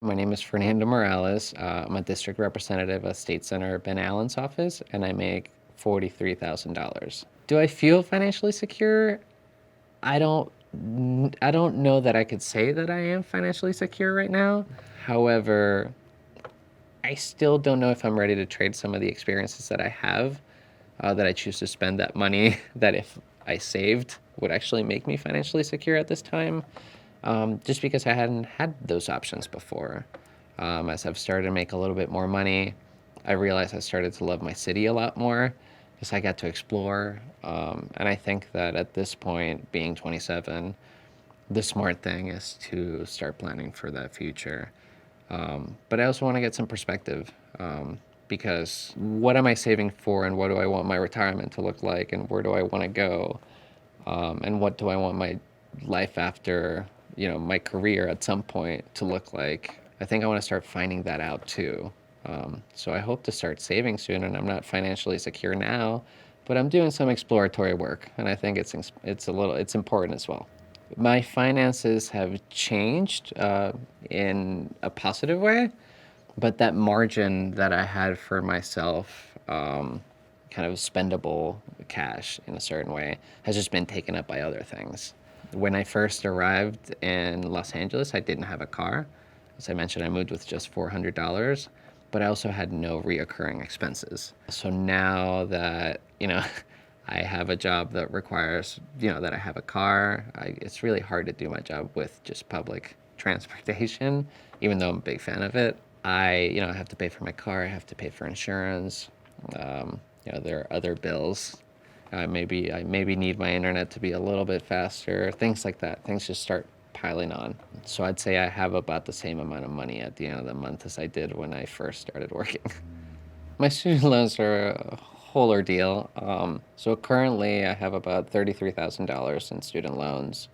My name is Fernando Morales. I'm a district representative at State Senator Ben Allen's office, and I make $43,000. Do I feel financially secure? I don't. I don't know that I could say that I am financially secure right now. However, I still don't know if I'm ready to trade some of the experiences that I have, that I choose to spend that money that if I saved would actually make me financially secure at this time, just because I hadn't had those options before. As I've started to make a little bit more money, I realized I started to love my city a lot more because I got to explore. And I think that at this point, being 27, the smart thing is to start planning for that future. But I also want to get some perspective, because what am I saving for, and what do I want my retirement to look like, and where do I want to go, and what do I want my life after, my career at some point to look like. I think I want to start finding that out too. So I hope to start saving soon, and I'm not financially secure now, but I'm doing some exploratory work, and I think it's important as well. My finances have changed, in a positive way, but that margin that I had for myself, kind of spendable cash in a certain way, has just been taken up by other things. When I first arrived in Los Angeles, I didn't have a car. As I mentioned, I moved with just $400, but I also had no reoccurring expenses. So now that, I have a job that requires, that I have a car, it's really hard to do my job with just public transportation, even though I'm a big fan of it. I have to pay for my car, I have to pay for insurance. There are other bills. I maybe need my internet to be a little bit faster, things like that. Things just start piling on. So I'd say I have about the same amount of money at the end of the month as I did when I first started working. My student loans are a whole ordeal. So currently I have about $33,000 in student loans.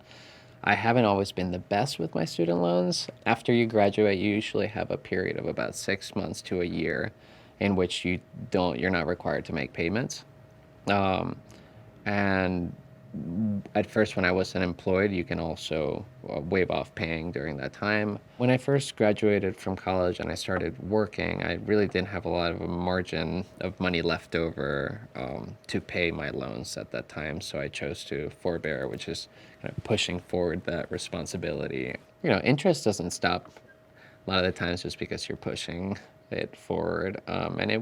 I haven't always been the best with my student loans. After you graduate, you usually have a period of about 6 months to a year in which you're not required to make payments. Um, and at first, when I wasn't employed, you can also waive off paying during that time. When I first graduated from college and I started working, I really didn't have a lot of a margin of money left over, to pay my loans at that time. So I chose to forbear, which is kind of pushing forward that responsibility. Interest doesn't stop a lot of the times just because you're pushing it forward, and it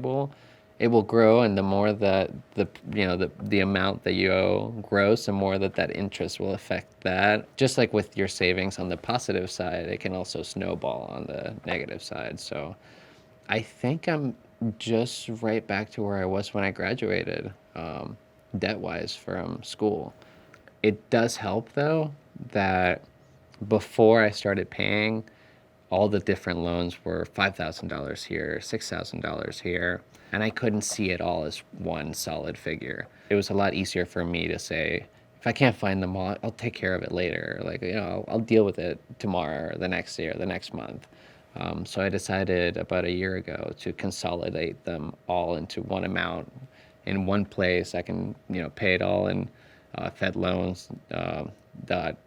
will grow, and the more that the amount that you owe grows, the more that interest will affect that. Just like with your savings on the positive side, it can also snowball on the negative side. So I think I'm just right back to where I was when I graduated, debt wise from school. It does help though that before I started paying, all the different loans were $5,000 here, $6,000 here, and I couldn't see it all as one solid figure. It was a lot easier for me to say, if I can't find them all, I'll take care of it later. Like, I'll deal with it tomorrow, or the next year, the next month. So I decided about a year ago to consolidate them all into one amount in one place. I can, pay it all in, fedloans,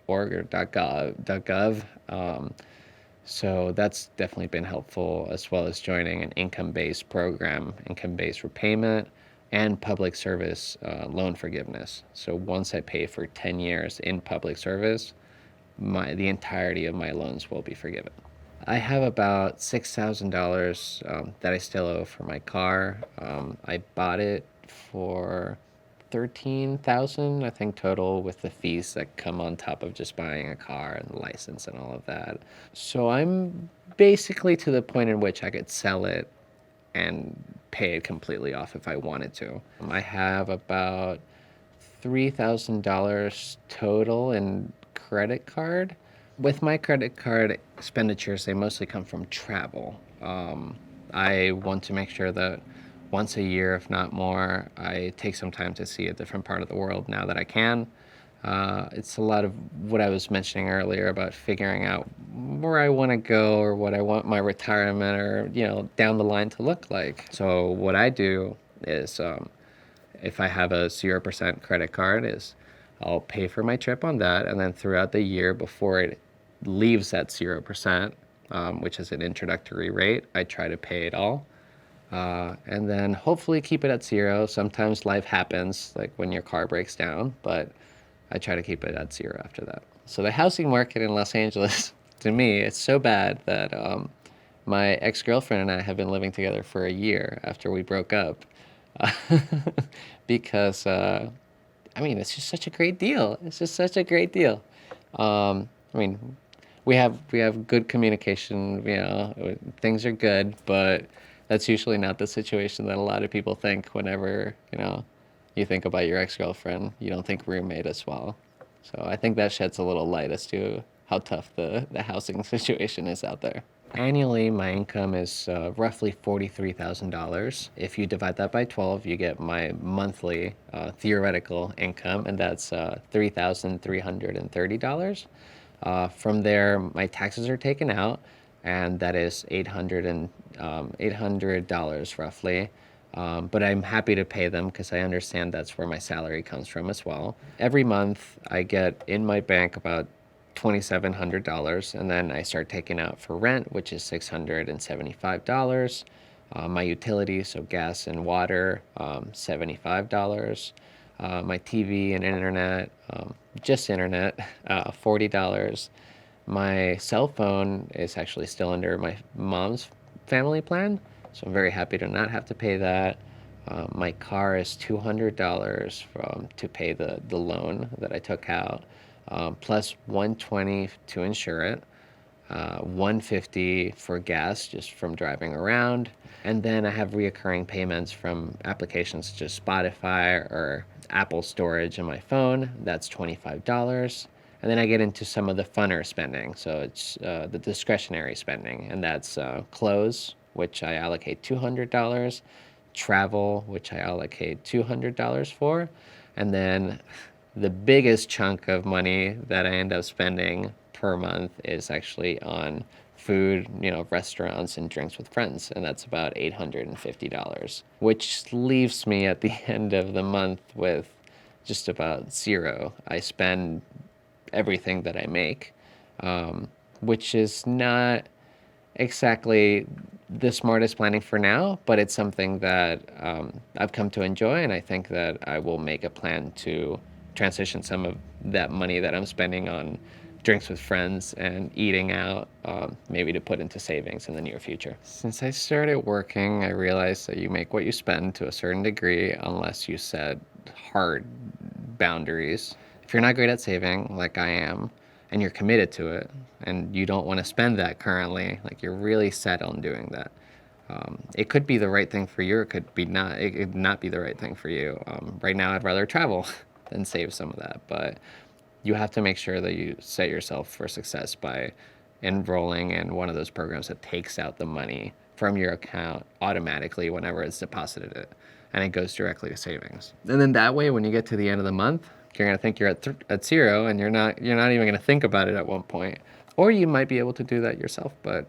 .org or .gov. So that's definitely been helpful, as well as joining an income-based program, income-based repayment, and public service, loan forgiveness. So once I pay for 10 years in public service, the entirety of my loans will be forgiven. I have about $6,000, that I still owe for my car. I bought it for 13,000, I think, total, with the fees that come on top of just buying a car and the license and all of that. So I'm basically to the point in which I could sell it and pay it completely off if I wanted to. I have about $3,000 total in credit card. With my credit card expenditures, they mostly come from travel. I want to make sure that once a year, if not more, I take some time to see a different part of the world now that I can. It's a lot of what I was mentioning earlier about figuring out where I want to go, or what I want my retirement, or down the line to look like. So what I do is, if I have a 0% credit card, is I'll pay for my trip on that, and then throughout the year before it leaves at 0%, which is an introductory rate. I try to pay it all. And then hopefully keep it at zero. Sometimes life happens, like when your car breaks down, but I try to keep it at zero after that. So the housing market in Los Angeles, to me, it's so bad that my ex-girlfriend and I have been living together for a year after we broke up, uh, because I mean, it's just such a great deal. It's just such a great deal. I mean, we have good communication. You know, things are good, but that's usually not the situation that a lot of people think whenever you think about your ex-girlfriend. You don't think roommate as well. So I think that sheds a little light as to how tough the housing situation is out there. Annually, my income is roughly $43,000. If you divide that by 12, you get my monthly theoretical income, and that's $3,330. From there, my taxes are taken out, and that is $800 roughly. But I'm happy to pay them because I understand that's where my salary comes from as well. Every month, I get in my bank about $2,700, and then I start taking out for rent, which is $675. My utilities, so gas and water, $75. My TV and internet, just internet, $40. My cell phone is actually still under my mom's family plan, so I'm very happy to not have to pay that. My car is $200 to pay the loan that I took out, plus $120 to insure it, $150 for gas just from driving around. And then I have reoccurring payments from applications such as Spotify or Apple storage on my phone. That's $25. And then I get into some of the funner spending. So it's the discretionary spending, and that's clothes, which I allocate $200, travel, which I allocate $200 for, and then the biggest chunk of money that I end up spending per month is actually on food, restaurants and drinks with friends, and that's about $850, which leaves me at the end of the month with just about zero. I spend everything that I make, which is not exactly the smartest planning for now, but it's something that I've come to enjoy, and I think that I will make a plan to transition some of that money that I'm spending on drinks with friends and eating out, maybe to put into savings in the near future. Since I started working, I realized that you make what you spend to a certain degree unless you set hard boundaries. If you're not great at saving, like I am, and you're committed to it, and you don't want to spend that currently, like you're really set on doing that. It could be the right thing for you, or it could be not. It could not be the right thing for you. Right now, I'd rather travel than save some of that, but you have to make sure that you set yourself for success by enrolling in one of those programs that takes out the money from your account automatically whenever it's deposited it, and it goes directly to savings. And then that way, when you get to the end of the month, you're gonna think you're at zero, and you're not even gonna think about it at one point. Or you might be able to do that yourself, but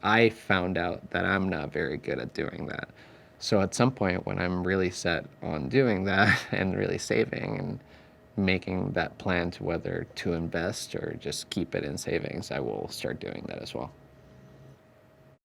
I found out that I'm not very good at doing that. So at some point, when I'm really set on doing that and really saving and making that plan to whether to invest or just keep it in savings, I will start doing that as well.